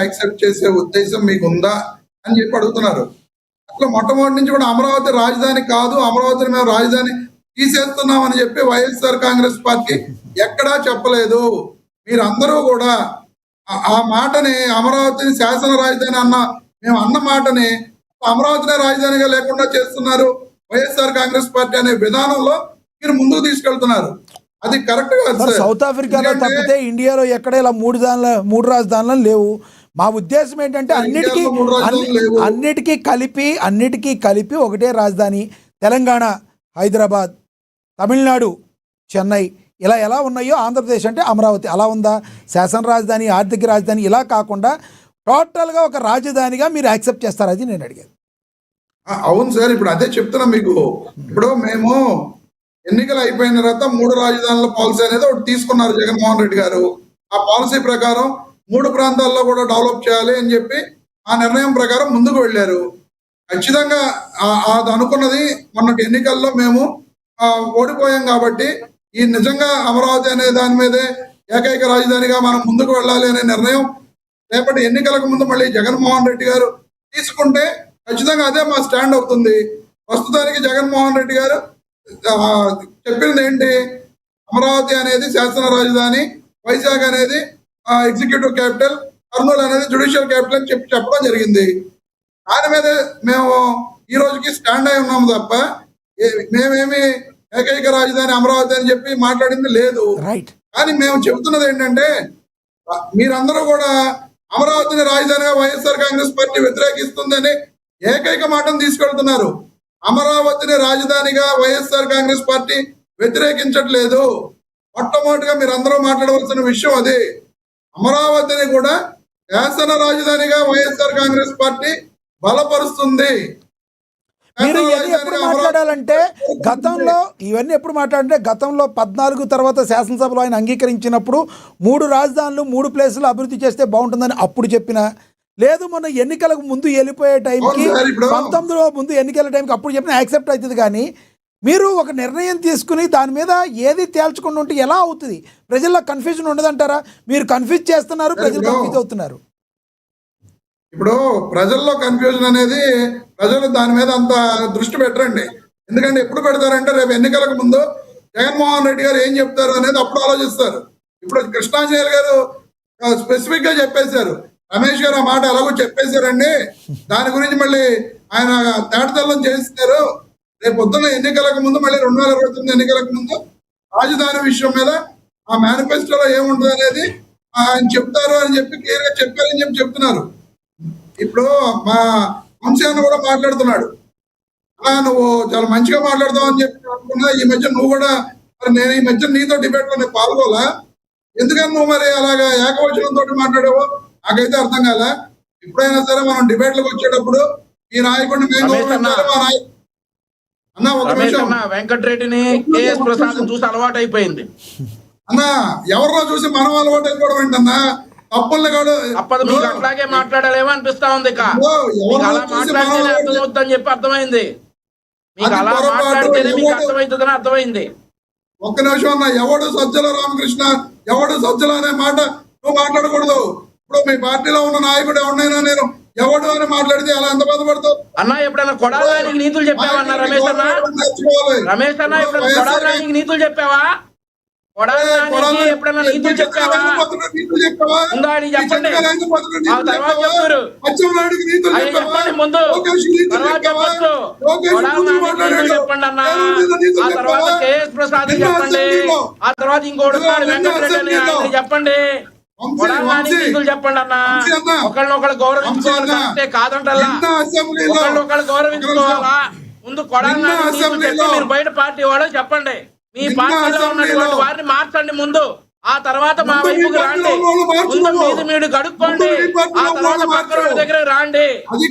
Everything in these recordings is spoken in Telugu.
యాక్సెప్ట్ చేసే ఉద్దేశం మీకు ఉందా అని చెప్పి అడుగుతున్నారు. అట్లా మొట్టమొదటి నుంచి కూడా అమరావతి రాజధాని కాదు, అమరావతిని మేము రాజధాని తీసేస్తున్నామని చెప్పి వైఎస్ఆర్ కాంగ్రెస్ పార్టీ ఎక్కడా చెప్పలేదు. మీరందరూ కూడా ఆ మాటని అమరావతిని శాసన రాజధాని మేము అన్న మాటని అమరావతినే రాజధానిగా లేకుండా చేస్తున్నారు వైఎస్ఆర్ కాంగ్రెస్ పార్టీ అనే విధానంలో మీరు ముందుకు తీసుకెళ్తున్నారు. అది కరెక్ట్ కాదు సార్. సౌత్ ఆఫ్రికాలో తప్పితే ఇండియాలో ఎక్కడ ఇలా మూడు రాజధానులు లేవు. మా ఉద్దేశం ఏంటంటే అన్నిటికీ కలిపి ఒకటే రాజధాని. తెలంగాణ హైదరాబాద్, తమిళనాడు చెన్నై ఇలా ఎలా ఉన్నాయో ఆంధ్రప్రదేశ్ అంటే అమరావతి అలా ఉందా? శాసన రాజధాని, ఆర్థిక రాజధాని ఇలా కాకుండా టోటల్గా ఒక రాజధానిగా మీరు యాక్సెప్ట్ చేస్తారు? అది నేను అడిగాను. అవును సార్, ఇప్పుడు అదే చెప్తున్నా మీకు. ఇప్పుడు మేము ఎన్నికలు అయిపోయిన తర్వాత 3 రాజధానుల పాలసీ అనేది ఒకటి తీసుకున్నారు జగన్మోహన్ రెడ్డి గారు. ఆ పాలసీ ప్రకారం 3 ప్రాంతాల్లో కూడా డెవలప్ చేయాలి అని చెప్పి ఆ నిర్ణయం ప్రకారం ముందుకు వెళ్ళారు. ఖచ్చితంగా అది అనుకున్నది మొన్నటి ఎన్నికల్లో మేము ఓడిపోయాం కాబట్టి ఈ నిజంగా అమరావతి అనే దాని మీదే ఏకైక రాజధానిగా మనం ముందుకు వెళ్ళాలి అనే నిర్ణయం రేపటి ఎన్నికలకు ముందు మళ్ళీ జగన్మోహన్ రెడ్డి గారు తీసుకుంటే ఖచ్చితంగా అదే మా స్టాండ్ అవుతుంది. ప్రస్తుతానికి జగన్మోహన్ రెడ్డి గారు చెప్పింది ఏంటి? అమరావతి అనేది శాసన రాజధాని, వైజాగ్ అనేది ఎగ్జిక్యూటివ్ క్యాపిటల్, కర్నూలు అనేది జ్యుడిషియల్ క్యాపిటల్ అని చెప్పడం జరిగింది. దాని మీద మేము ఈ రోజుకి స్టాండ్ అయి ఉన్నాము తప్ప మేమేమి ఏకైక రాజధాని అమరావతి అని చెప్పి మాట్లాడింది లేదు. కానీ మేము చెబుతున్నది ఏంటంటే మీరందరూ కూడా అమరావతిని రాజధానిగా వైఎస్ఆర్ కాంగ్రెస్ పార్టీ వ్యతిరేకిస్తుందని ఏకైక మాటను తీసుకెళ్తున్నారు. అమరావతిని రాజధానిగా వైఎస్ఆర్ కాంగ్రెస్ పార్టీ వ్యతిరేకించట్లేదు. మొట్టమొదటిగా మీరందరూ మాట్లాడవలసిన విషయం అదే. అమరావతిని కూడా శాసన రాజధానిగా వైఎస్ఆర్ కాంగ్రెస్ పార్టీ బలపరుస్తుంది. మీరు ఇవన్నీ ఎప్పుడు మాట్లాడాలంటే గతంలో 14 తర్వాత శాసనసభలో ఆయన అంగీకరించినప్పుడు 3 రాజధానులు 3 ప్లేసులు అభివృద్ధి చేస్తే బాగుంటుందని అప్పుడు చెప్పిన లేదు. మొన్న ఎన్నికలకు ముందు వెళ్ళిపోయే టైంకి 19లో ముందు ఎన్నికల టైంకి అప్పుడు చెప్పిన యాక్సెప్ట్ అవుతుంది. కానీ మీరు ఒక నిర్ణయం తీసుకుని దాని మీద ఏది తేల్చకుండా ఉంటే ఎలా అవుతుంది? ప్రజల్లో కన్ఫ్యూజన్ ఉండదంటారా? మీరు కన్ఫ్యూజ్ చేస్తున్నారు, ప్రజలు కన్ఫ్యూజ్ అవుతున్నారు. ఇప్పుడు ప్రజల్లో కన్ఫ్యూజన్ అనేది ప్రజలు దాని మీద అంత దృష్టి పెట్టరండి. ఎందుకంటే ఎప్పుడు పెడతారంటే రేపు ఎన్నికలకు ముందు జగన్మోహన్ రెడ్డి గారు ఏం చెప్తారు అనేది అప్పుడు ఆలోచిస్తారు. ఇప్పుడు కృష్ణాంజనేయులు గారు స్పెసిఫిక్ గా చెప్పేశారు, రమేష్ గారు ఆ మాట ఎలాగో చెప్పేశారండి. దాని గురించి మళ్ళీ ఆయన తేటతెల్లం చేస్తున్నారు. రేపు పొద్దున్న ఎన్నికలకు ముందు మళ్ళీ 2029 ఎన్నికలకు ముందు రాజధాని విషయం మీద ఆ మేనిఫెస్టోలో ఏముంటుంది అనేది ఆయన చెప్తారు అని చెప్పి క్లియర్ గా చెప్పారని చెప్పి చెప్తున్నారు. ఇప్పుడు మా వంశాన్ని కూడా మాట్లాడుతున్నాడు, నువ్వు చాలా మంచిగా మాట్లాడతావు అని చెప్పి అనుకున్నా. ఈ మధ్య నువ్వు కూడా మరి నేను ఈ మధ్య నీతో డిబేట్ లో నేను పాల్గొలా, ఎందుకని నువ్వు మరి అలాగా ఏకవచనంతో మాట్లాడావో నాకైతే అర్థం కాల. ఎప్పుడైనా సరే మనం డిబేట్లకు వచ్చేటప్పుడు ఈ నాయకుడిని మేము అన్న ఒక నిమిషం వెంకటరెడ్డిని కేఎస్ ప్రసాద్ చూసి అలవాటు అయిపోయింది అన్న. ఎవరినో చూసి మనం అలవాటు అయిపోవడం ఏంటన్నా? తప్పుల్ని కాదు అట్లాగే మాట్లాడాలేమో అనిపిస్తా ఉంది. అలా మాట్లాడితేనే అర్థమవుతుందని చెప్పి అర్థమైంది. మీకు అలా మాట్లాడితేనే మీకు అర్థమవుతుందని అర్థమైంది. ఒక్క నిమిషం అన్న. ఎవడు సజ్జల రామకృష్ణ, ఎవడు సజ్జల అనే మాట నువ్వు మాట్లాడకూడదు. ఇప్పుడు మీ పార్టీలో ఉన్న నాయకుడు ఎవరినైనా నేను ఎవడు అని మాట్లాడితే అలా ఎంత బాధపడతావు అన్న? ఎప్పుడైనా కొడాలానికి నీతులు చెప్పావన్నా రమేష్ అన్న? రమేష్ అన్న ఎప్పుడైనా కొడాలానికి నీతులు చెప్పావా? కొడాలానికి ఎప్పుడైనా నీతులు చెప్పావా? ఉందా అని చెప్పండి. ఆ తర్వాత చెప్తారు చెప్పండి ముందు, తర్వాత చెప్పచ్చు. కొడాలానికి చెప్పండి అన్న. ఆ తర్వాత కేఎస్ ప్రసాద్ చెప్పండి. ఆ తర్వాత ఇంకోటి వెంకటరెడ్డి అని చెప్పండి. చెప్పండి అన్న. ఒకళ్ళనొకళ్ళు గౌరవించుకోవాలి, కరెక్టే కాదంటల్లా. ఒకళ్ళనొకళ్ళు గౌరవించుకోవాలా? ముందు కొడాలని మీరు బయట పార్టీ వాడు చెప్పండి. మీ పార్టీలో ఉన్నటువంటి వారిని మార్చండి ముందు. ఆ తర్వాత మా వైపుకి రాండి. ముందు మీది మీరు కడుక్కోండి, ఆ తర్వాత పక్కన దగ్గర రాండి. మీ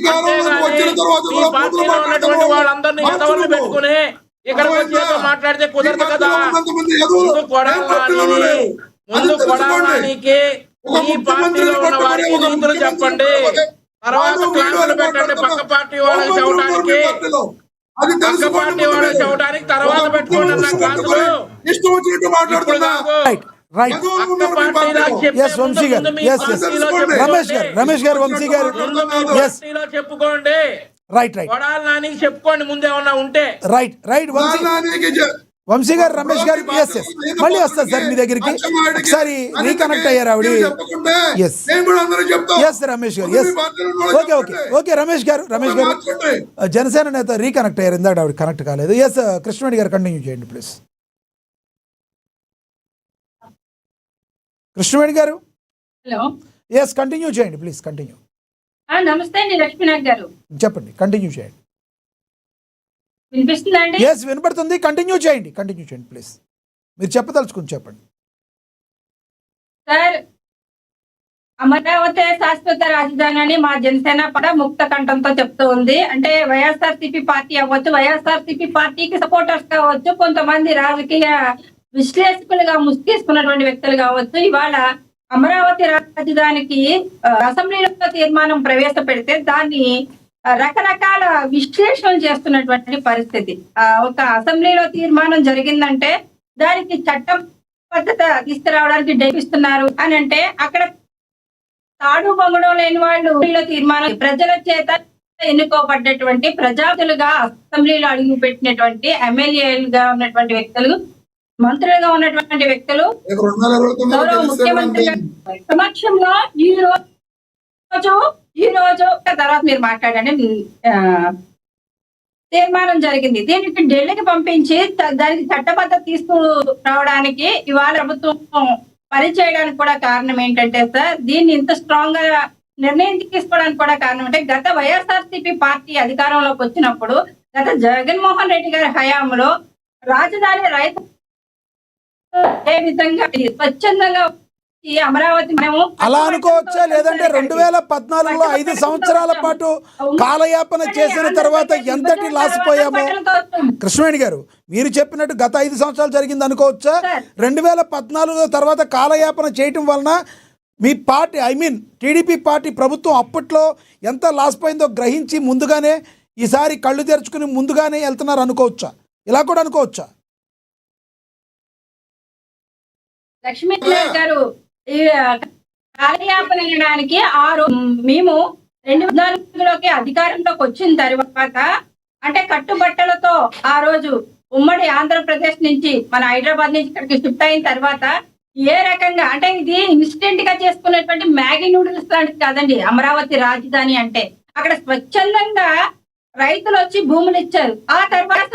పార్టీలో ఉన్నటువంటి వాళ్ళందరినీ ఎదవలు పెట్టుకుని ఇక్కడ వచ్చి మాట్లాడితే కుదరదు కదా. ముందు కొడాలానికి ఈ పార్టీలో ఉన్న వారికి నీతులు చెప్పండి, తర్వాత క్లాసులు పెట్టండి. పక్క పార్టీ వాళ్ళకి చెప్పడానికి, పక్క పార్టీ వాళ్ళకి చెప్పడానికి తర్వాత పెట్టుకోండి అన్న క్లాసులు. రైట్ ఎంతమంది పక్క ఉన్నారు మీ పార్టీలో పార్టీలో? చెప్పే Yes, వంశీ గారు. ముందు మీ Yes, yes. పార్టీలో తెలుసుకోండి. చెప్పుకోండి. రమేష్ గారు వంశీ గారు ముందు మీ Yes. పార్టీలో చెప్పుకోండి. రైట్ కొడాలి నానికి చెప్పుకోండి ముందు ఏమన్నా ఉంటే. రైట్ వంశీ నానికి వంశీ గారు రమేష్ గారు ఎస్ మళ్ళీ వస్తారు సార్ మీ దగ్గరికి ఒకసారి రీకనెక్ట్ అయ్యారు ఆవిడ ఎస్ ఎస్ రమేష్ గారు ఎస్ ఓకే రమేష్ గారు జనసేన నేత రీకనెక్ట్ అయ్యారు ఇందాక ఆవిడ కనెక్ట్ కాలేదు ఎస్ కృష్ణవేణి గారు కంటిన్యూ చేయండి ప్లీజ్ కృష్ణవేణి గారు హలో ఎస్ కంటిన్యూ చేయండి ప్లీజ్ కంటిన్యూ నమస్తే అండి లక్ష్మీనాథ్ గారు చెప్పండి కంటిన్యూ చేయండి వినిపిస్తుందా అండి ఎస్ వినపడుతుంది కంటిన్యూ చేయండి ప్లీజ్ మీరు చెప్పదలుచుకుని చెప్పండి సార్ అమరావతి శాశ్వత రాజధాని అని మా జనసేన కూడా ముక్త కంఠంతో చెప్తూ ఉంది అంటే వైఎస్ఆర్సీపీ పార్టీ అవ్వచ్చు వైఎస్ఆర్సీపీ పార్టీకి సపోర్టర్స్ కావచ్చు కొంతమంది రాజకీయ విశ్లేషకులుగా ముసుగేసుకున్నటువంటి వ్యక్తులు కావచ్చు ఇవాళ అమరావతి రాజధానికి అసెంబ్లీలో తీర్మానం ప్రవేశపెడితే దాన్ని రకరకాల విశ్లేషణలు చేస్తున్నటువంటి పరిస్థితి ఒక అసెంబ్లీలో తీర్మానం జరిగిందంటే దానికి చట్టం పద్ధత తీసుకురావడానికి డేపిస్తున్నారు అని అంటే అక్కడ తాడు బొమ్మడం లేని వాళ్ళు తీర్మానం ప్రజల చేత ఎన్నుకోబడ్డటువంటి ప్రజాతులుగా అసెంబ్లీలో అడుగు పెట్టినటువంటి ఎమ్మెల్యేలుగా ఉన్నటువంటి వ్యక్తులు మంత్రులుగా ఉన్నటువంటి వ్యక్తులు గౌరవ ముఖ్యమంత్రి సమక్షంలో ఈ రోజు తర్వాత మీరు మాట్లాడండి తీర్మానం జరిగింది దీనికి ఢిల్లీకి పంపించి దానికి చట్టబద్ధత తీసుకురావడానికి ఇవాళ ప్రభుత్వం పనిచేయడానికి కూడా కారణం ఏంటంటే సార్ దీన్ని ఇంత స్ట్రాంగ్ గా నిర్ణయం తీసుకోవడానికి కూడా కారణం అంటే గత వైఎస్ఆర్సీపీ పార్టీ అధికారంలోకి వచ్చినప్పుడు గత జగన్మోహన్ రెడ్డి గారి హయాంలో రాజధాని రైతు ఏ విధంగా స్వచ్ఛందంగా అమరావతి అలా అనుకోవచ్చా లేదంటే 2014లో 5 సంవత్సరాల పాటు కాలయాపన చేసిన తర్వాత ఎంతటి లాస్ పోయామో కృష్ణవేణి గారు మీరు చెప్పినట్టు గత 5 సంవత్సరాలు జరిగింది అనుకోవచ్చా 2014 తర్వాత కాలయాపన చేయటం వలన మీ పార్టీ టీడీపీ పార్టీ ప్రభుత్వం అప్పట్లో ఎంత లాస్ పోయిందో గ్రహించి ముందుగానే ఈసారి కళ్ళు తెరుచుకుని ముందుగానే వెళ్తున్నారు అనుకోవచ్చా ఇలా కూడా అనుకోవచ్చా లక్ష్మీనాథ్ గారు ఈ కాలయాపన చేయడానికి మేము 2014లోకి అధికారంలోకి వచ్చిన తర్వాత అంటే కట్టుబట్టలతో ఆ రోజు ఉమ్మడి ఆంధ్రప్రదేశ్ నుంచి మన హైదరాబాద్ నుంచి ఇక్కడికి షిఫ్ట్ అయిన తర్వాత ఏ రకంగా అంటే ఇది ఇన్స్టెంట్ గా చేసుకున్నటువంటి మ్యాగీ నూడిల్స్ లాంటిది కాదండి అమరావతి రాజధాని అంటే అక్కడ స్వచ్ఛందంగా రైతులు వచ్చి భూములు ఇచ్చారు ఆ తర్వాత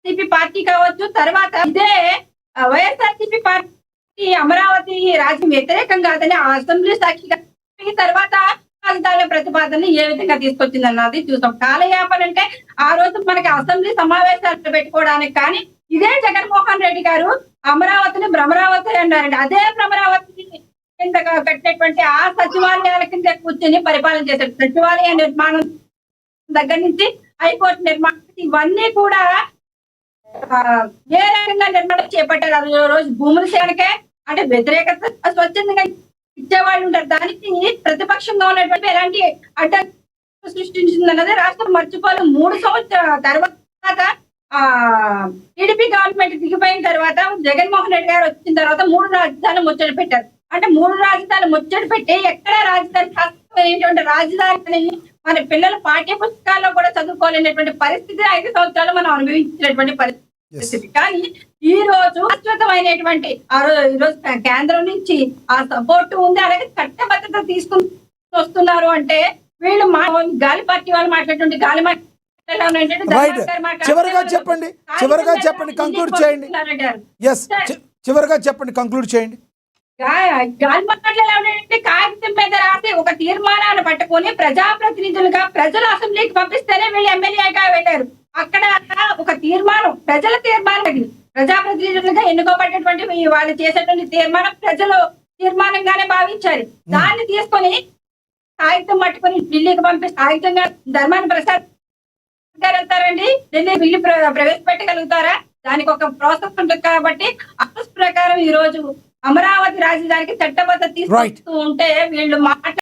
సిపి పార్టీ కావచ్చు తర్వాత ఇదే వైఎస్ఆర్సీపీ పార్టీ అమరావతి రాజ్యం వ్యతిరేకం కాదని అసెంబ్లీ సాక్షిగా తర్వాత రాజధాని ప్రతిపాదన ఏ విధంగా తీసుకొచ్చింది అన్నది చూసాం కాలయాపన అంటే ఆ రోజు మనకి అసెంబ్లీ సమావేశాలు పెట్టుకోవడానికి కానీ ఇదే జగన్మోహన్ రెడ్డి గారు అమరావతిని భ్రమరావతి అన్నారండి అదే భ్రమరావతి కింద కట్టినటువంటి ఆ సచివాలయాల కింద కూర్చొని పరిపాలన చేశారు సచివాలయ నిర్మాణం దగ్గర నుంచి హైకోర్టు నిర్మాణం ఇవన్నీ కూడా ఏ రకంగా నిర్మాణం చేపట్టారు అది రోజు భూముల సేవకే అంటే వ్యతిరేకత స్వచ్ఛందంగా ఇచ్చేవాళ్ళు ఉంటారు దానికి ప్రతిపక్షంగా ఉన్నటువంటి ఎలాంటి అడ్డంకులు సృష్టించింది అన్నది రాష్ట్రం మర్చిపోవాలి 3 సంవత్సరాల తర్వాత టీడీపీ గవర్నమెంట్ దిగిపోయిన తర్వాత జగన్మోహన్ రెడ్డి గారు వచ్చిన తర్వాత 3 రాజధానులు ముచ్చట పెట్టారు అంటే 3 రాజధానులు ముచ్చట పెట్టి ఎక్కడ రాజధాని రాజధాని మన పిల్లల పాఠ్య పుస్తకాల్లో కూడా చదువుకోలేనటువంటి పరిస్థితి 5 సంవత్సరాలు మనం అనుభవించినటువంటి పరిస్థితి కానీ ఈ రోజు శాశ్వతమైనటువంటి ఈ రోజు కేంద్రం నుంచి ఆ సపోర్ట్ ఉంది అలాగే చట్టబద్ధత తీసుకుని వస్తున్నారు అంటే వీళ్ళు గాలి పార్టీ వాళ్ళు మాట్లాడుతుంటే గాలి చివరిగా చెప్పండి కంక్లూడ్ చేయండి చివరిగా చెప్పండి కంక్లూడ్ చేయండి గాలి మాట్లాడాలంటే కాగితం మీద రాసి ఒక తీర్మానాన్ని పట్టుకొని ప్రజాప్రతినిధులుగా ప్రజలు అసెంబ్లీకి పంపిస్తేనే వీళ్ళు ఎమ్మెల్యేగా వెళ్ళారు అక్కడ ఒక తీర్మానం ప్రజల తీర్మానం ప్రజాప్రతినిధులుగా ఎన్నుకోబడ్డటువంటి వాళ్ళు చేసేటువంటి తీర్మానం ప్రజలు తీర్మానంగానే భావించారు దాన్ని తీసుకొని కాగితం పట్టుకొని ఢిల్లీకి పంపిస్తే కాగితంగా ధర్మాన్ని ప్రసాద్ గారు వెళ్తారండి ఢిల్లీ బిల్లు ప్రవేశపెట్టగలుగుతారా దానికి ఒక ప్రాసెస్ ఉంటుంది కాబట్టి ఆ ప్రకారం ఈ రోజు అమరావతి రాజధానికి చట్టబద్ధత తీసుకొస్తూ ఉంటే వీళ్ళు